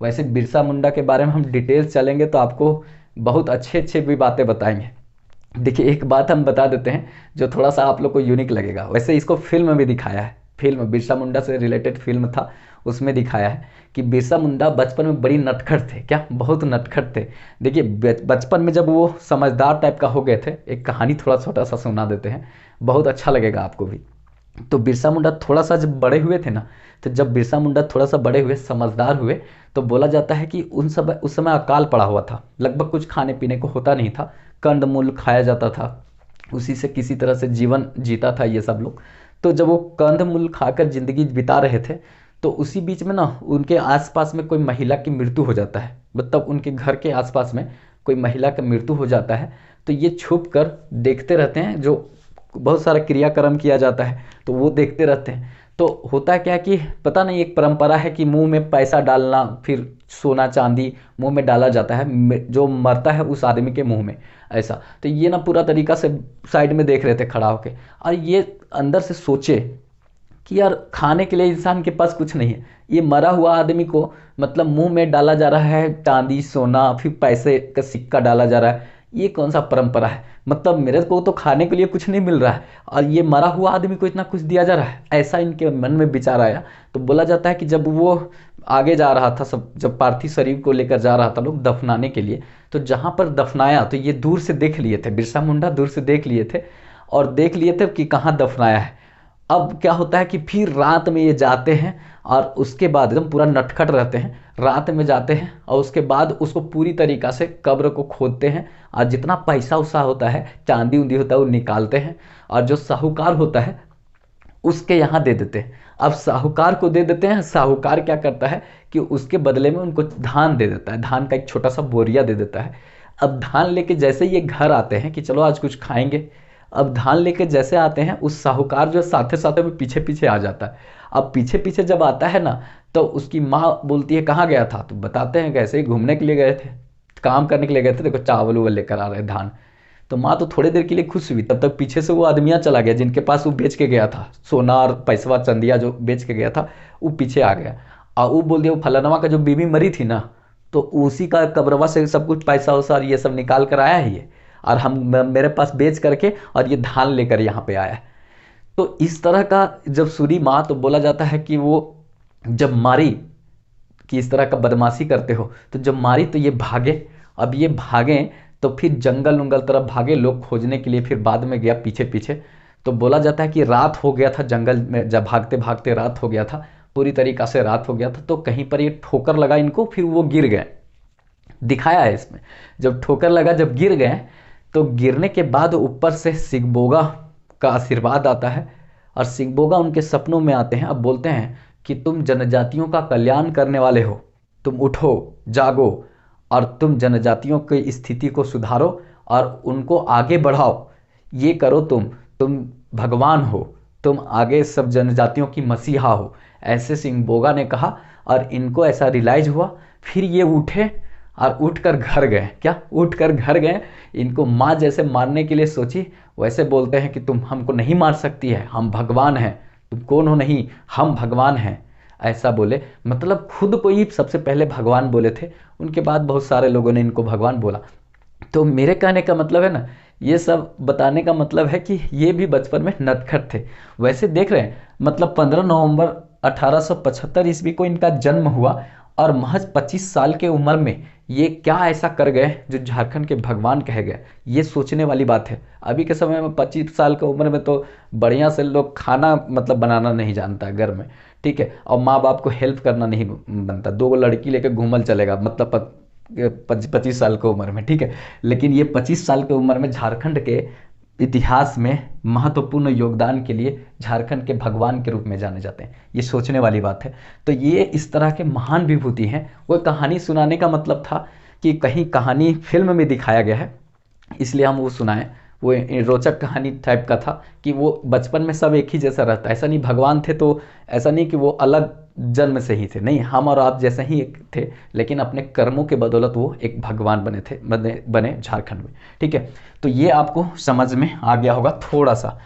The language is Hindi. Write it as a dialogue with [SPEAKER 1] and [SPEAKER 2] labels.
[SPEAKER 1] वैसे बिरसा मुंडा के बारे में हम डिटेल्स चलेंगे तो आपको बहुत अच्छे अच्छे भी बातें बताएंगे। देखिए एक बात हम बता देते हैं जो थोड़ा सा आप लोग को यूनिक लगेगा, वैसे इसको फिल्म में दिखाया है, फिल्म बिरसा मुंडा से रिलेटेड फिल्म था, उसमें दिखाया है कि बिरसा मुंडा बचपन में बड़ी नटखट थे, क्या बहुत नटखट थे। देखिए बचपन में जब वो समझदार टाइप का हो गए थे, एक कहानी थोड़ा छोटा सा सुना देते हैं, बहुत अच्छा लगेगा आपको भी। तो बिरसा मुंडा थोड़ा सा जब बड़े हुए थे ना, तो जब बिरसा मुंडा थोड़ा सा बड़े हुए, समझदार हुए, तो बोला जाता है कि उस समय अकाल पड़ा हुआ था, लगभग कुछ खाने पीने को होता नहीं था, कंद मूल खाया जाता था, उसी से किसी तरह से जीवन जीता था ये सब लोग। तो जब वो कंद मूल खाकर ज़िंदगी बिता रहे थे, तो उसी बीच में ना उनके आसपास में कोई महिला की मृत्यु हो जाता है, मतलब उनके घर के आसपास में कोई महिला का मृत्यु हो जाता है। तो ये छुप कर देखते रहते हैं, जो बहुत सारा क्रियाक्रम किया जाता है तो वो देखते रहते हैं। तो होता क्या कि पता नहीं, एक परंपरा है कि मुंह में पैसा डालना, फिर सोना चांदी मुंह में डाला जाता है जो मरता है उस आदमी के मुंह में, ऐसा। तो ये ना पूरा तरीका से साइड में देख रहे थे खड़ा होके, और ये अंदर से सोचे कि यार खाने के लिए इंसान के पास कुछ नहीं है, ये मरा हुआ आदमी को मतलब मुंह में डाला जा रहा है चांदी सोना, फिर पैसे का सिक्का डाला जा रहा है, ये कौन सा परंपरा है, मतलब मेरे को तो खाने के लिए कुछ नहीं मिल रहा है और ये मरा हुआ आदमी को इतना कुछ दिया जा रहा है, ऐसा इनके मन में विचार आया। तो बोला जाता है कि जब वो आगे जा रहा था, सब जब पार्थिव शरीर को लेकर जा रहा था लोग दफनाने के लिए, तो जहाँ पर दफनाया तो ये दूर से देख लिए थे, बिरसा मुंडा दूर से देख लिए थे, और देख लिए थे कि कहाँ दफनाया है। अब क्या होता है कि फिर रात में ये जाते हैं, और उसके बाद एकदम पूरा नटखट रहते हैं, रात में जाते हैं और उसके बाद उसको पूरी तरीक़ा से कब्र को खोदते हैं, और जितना पैसा उसा होता है चांदी उंदी होता है वो निकालते हैं, और जो साहूकार होता है उसके यहाँ दे देते हैं। अब साहूकार को दे देते हैं, साहूकार क्या करता है कि उसके बदले में उनको धान दे देता है, धान का एक छोटा सा बोरिया दे देता है। अब धान लेके जैसे ये घर आते हैं कि चलो आज कुछ खाएंगे, अब धान लेके जैसे आते हैं उस साहूकार जो साथे साथे में पीछे पीछे आ जाता है। अब पीछे पीछे जब आता है ना, तो उसकी माँ बोलती है कहाँ गया था, तो बताते हैं कैसे ही घूमने के लिए गए थे, काम करने के लिए गए थे, देखो चावल उवल लेकर आ रहे धान। तो माँ तो थोड़ी देर के लिए खुश हुई, तब तक पीछे से वो आदमिया चला गया जिनके पास वो बेच के गया था, सोना और पैसवा चंदिया जो बेच के गया था, वो पीछे आ गया। और वो बोल दिया वो फलानवा का जो बीवी मरी थी ना, तो उसी का कब्रवा से सब कुछ पैसा वैसा और ये सब निकाल कर आया है ये, और हम मेरे पास बेच करके और ये धान लेकर यहाँ पे आया है। तो इस तरह का जब सुनी माँ, तो बोला जाता है कि वो जब मारी कि इस तरह का बदमाशी करते हो, तो जब मारी तो ये भागे। अब ये भागे तो फिर जंगल उंगल तरफ भागे लोग खोजने के लिए, फिर बाद में गया पीछे पीछे। तो बोला जाता है कि रात हो गया था जंगल में, जब भागते भागते रात हो गया था, पूरी तरीक़ा से रात हो गया था, तो कहीं पर ये ठोकर लगा इनको, फिर वो गिर गए, दिखाया है इसमें। जब ठोकर लगा, जब गिर गए, तो गिरने के बाद ऊपर से सिगबोगा का आशीर्वाद आता है, और सिगबोगा उनके सपनों में आते हैं। अब बोलते हैं कि तुम जनजातियों का कल्याण करने वाले हो, तुम उठो जागो, और तुम जनजातियों की स्थिति को सुधारो और उनको आगे बढ़ाओ, ये करो तुम भगवान हो, तुम आगे सब जनजातियों की मसीहा हो, ऐसे सिंगबोगा ने कहा। और इनको ऐसा रियलाइज हुआ, फिर ये उठे और उठकर घर गए, क्या उठकर घर गए। इनको माँ जैसे मारने के लिए सोची, वैसे बोलते हैं कि तुम हमको नहीं मार सकती है, हम भगवान हैं, तुम कौन हो, नहीं हम भगवान हैं, ऐसा बोले। मतलब खुद को ही सबसे पहले भगवान बोले थे, उनके बाद बहुत सारे लोगों ने इनको भगवान बोला। तो मेरे कहने का मतलब है ना, ये सब बताने का मतलब है कि ये भी बचपन में नटखट थे। वैसे देख रहे हैं, मतलब 15 नवंबर 1875 ईस्वी को इनका जन्म हुआ, और महज 25 साल के उम्र में ये क्या ऐसा कर गए जो झारखंड के भगवान कहे गए, ये सोचने वाली बात है। अभी के समय में 25 साल की उम्र में तो बढ़िया से लोग खाना मतलब बनाना नहीं जानता घर में, ठीक है, और माँ बाप को हेल्प करना नहीं बनता, दो लड़की लेकर घूमल चलेगा, मतलब 25 साल की उम्र में, ठीक है। लेकिन ये 25 साल की उम्र में झारखंड के इतिहास में महत्वपूर्ण योगदान के लिए झारखंड के भगवान के रूप में जाने जाते हैं, ये सोचने वाली बात है। तो ये इस तरह के महान विभूति हैं। वो कहानी सुनाने का मतलब था कि कहीं कहानी फिल्म में दिखाया गया है, इसलिए हम वो सुनाएं। वो रोचक कहानी टाइप का था कि वो बचपन में सब एक ही जैसा रहता है, ऐसा नहीं भगवान थे तो ऐसा नहीं कि वो अलग जन्म से ही थे, नहीं, हम और आप जैसे ही एक थे, लेकिन अपने कर्मों के बदौलत वो एक भगवान बने झारखंड में, ठीक है। तो ये आपको समझ में आ गया होगा थोड़ा सा।